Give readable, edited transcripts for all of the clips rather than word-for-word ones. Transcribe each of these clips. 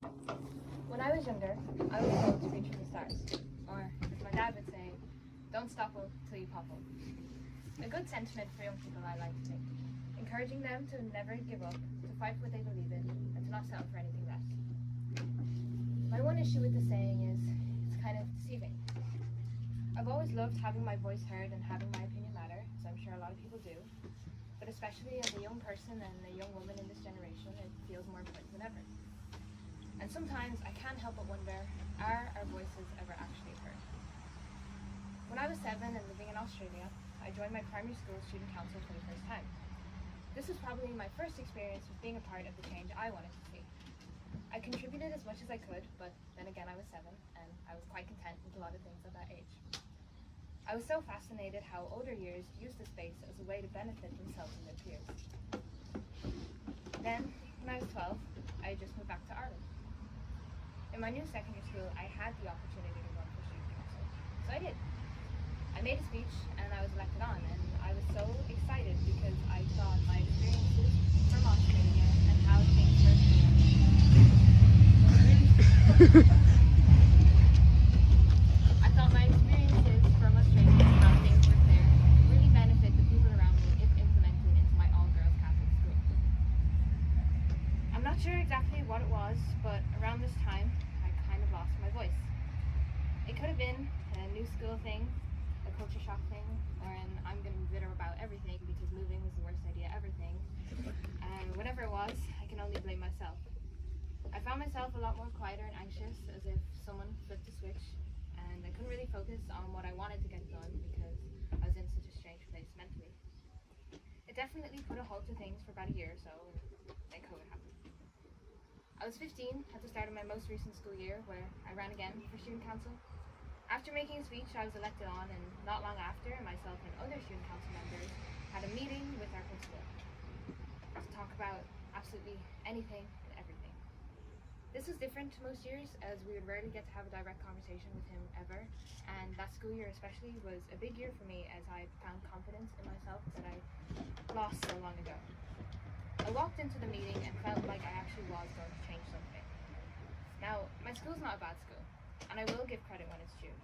When I was younger, I was told to reach for the stars, or as my dad would say, don't stop till you pop up. A good sentiment for young people, I like to think, encouraging them to never give up, to fight for what they believe in, and to not settle for anything less. My one issue with the saying is it's kind of deceiving. I've always loved having my voice heard and having my opinion matter, as I'm sure a lot of people do, but especially as a young person and a young woman in this generation, it feels more important than ever. And sometimes I can't help but wonder, are our voices ever actually heard? When I was 7 and living in Australia, I joined my primary school student council for the first time. This was probably my first experience with being a part of the change I wanted to see. I contributed as much as I could, but then again I was 7 and I was quite content with a lot of things at that age. I was so fascinated how older years used the space as a way to benefit themselves and their peers. Then, when I was 12, I just moved back to Ireland. In my new secondary school, I had the opportunity to run for student council, so I did. I made a speech and I was elected on, and I was so excited because I thought my experiences from Australia and how things were I thought my experiences from Australia and how things were there really benefit the people around me if implemented into my all-girls Catholic school. I'm not sure exactly what it was, but around this time, I kind of lost my voice. It could have been a new school thing, a culture shock thing, or an I'm going to be bitter about everything because moving was the worst idea ever thing. And whatever it was, I can only blame myself. I found myself a lot more quieter and anxious, as if someone flipped a switch, and I couldn't really focus on what I wanted to get done because I was in such a strange place mentally. It definitely put a halt to things for about a year or so, and then COVID happened. I was 15 at the start of my most recent school year, where I ran again for student council. After making a speech, I was elected on, and not long after, myself and other student council members had a meeting with our principal to talk about absolutely anything and everything. This was different to most years, as we would rarely get to have a direct conversation with him ever, and that school year especially was a big year for me as I found confidence in myself that I lost so long ago. I walked into the meeting and felt like I actually was going to change something. Now, my school's not a bad school, and I will give credit when it's due.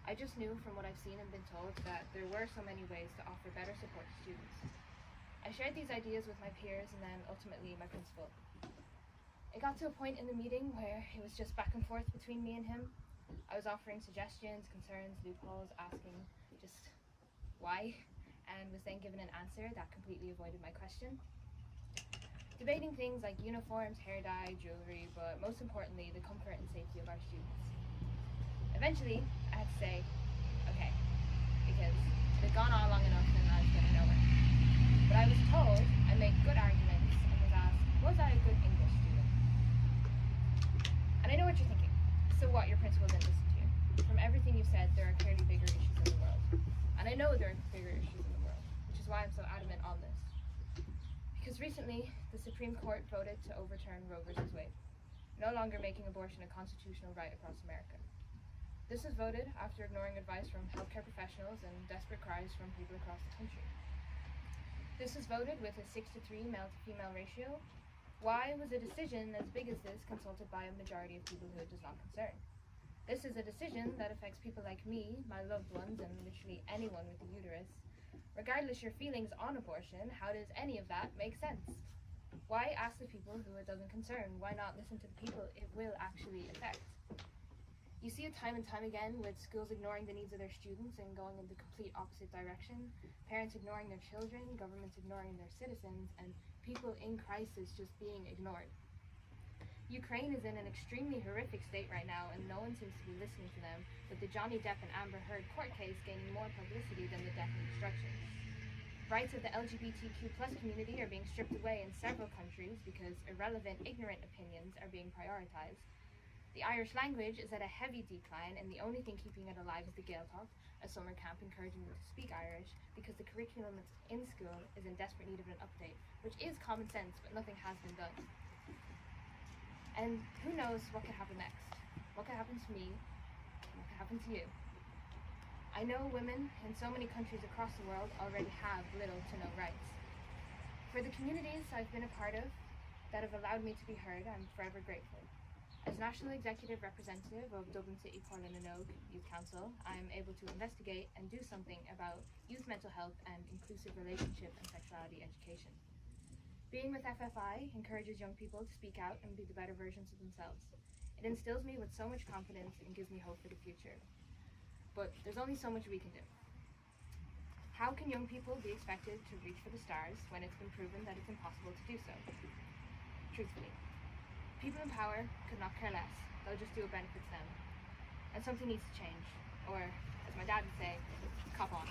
I just knew from what I've seen and been told that there were so many ways to offer better support to students. I shared these ideas with my peers and then ultimately my principal. It got to a point in the meeting where it was just back and forth between me and him. I was offering suggestions, concerns, loopholes, asking just why, and was then given an answer that completely avoided my question. Debating things like uniforms, hair dye, jewelry, but most importantly, the comfort and safety of our students. Eventually, I had to say, okay, because it had gone on long enough and I was getting nowhere. But I was told I make good arguments and was asked, was I a good English student? And I know what you're thinking. So what, your principal didn't listen to you? From everything you've said, there are clearly bigger issues in the world. And I know there are bigger issues in the world, which is why I'm so adamant on this. Because recently, the Supreme Court voted to overturn Roe v. Wade, no longer making abortion a constitutional right across America. This was voted after ignoring advice from healthcare professionals and desperate cries from people across the country. This was voted with a 6-to-3 male-to-female ratio. Why was a decision as big as this consulted by a majority of people who it does not concern? This is a decision that affects people like me, my loved ones, and literally anyone with a uterus. Regardless your feelings on abortion, how does any of that make sense? Why ask the people who it doesn't concern? Why not listen to the people it will actually affect? You see it time and time again with schools ignoring the needs of their students and going in the complete opposite direction, parents ignoring their children, governments ignoring their citizens, and people in crisis just being ignored. Ukraine is in an extremely horrific state right now, and no one seems to be listening to them, with the Johnny Depp and Amber Heard court case gaining more publicity than the death and destruction. Rights of the LGBTQ+ community are being stripped away in several countries because irrelevant, ignorant opinions are being prioritized. The Irish language is at a heavy decline, and the only thing keeping it alive is the Gaeltacht, a summer camp encouraging you to speak Irish, because the curriculum that's in school is in desperate need of an update, which is common sense, but nothing has been done. And who knows what could happen next? What could happen to me? What could happen to you? I know women in so many countries across the world already have little to no rights. For the communities I've been a part of that have allowed me to be heard, I'm forever grateful. As National Executive Representative of Dublin City Corlin and Oak Youth Council, I am able to investigate and do something about youth mental health and inclusive relationship and sexuality education. Being with FFI encourages young people to speak out and be the better versions of themselves. It instills me with so much confidence and gives me hope for the future. But there's only so much we can do. How can young people be expected to reach for the stars when it's been proven that it's impossible to do so? Truthfully, people in power could not care less. They'll just do what benefits them. And something needs to change. Or, as my dad would say, cop on.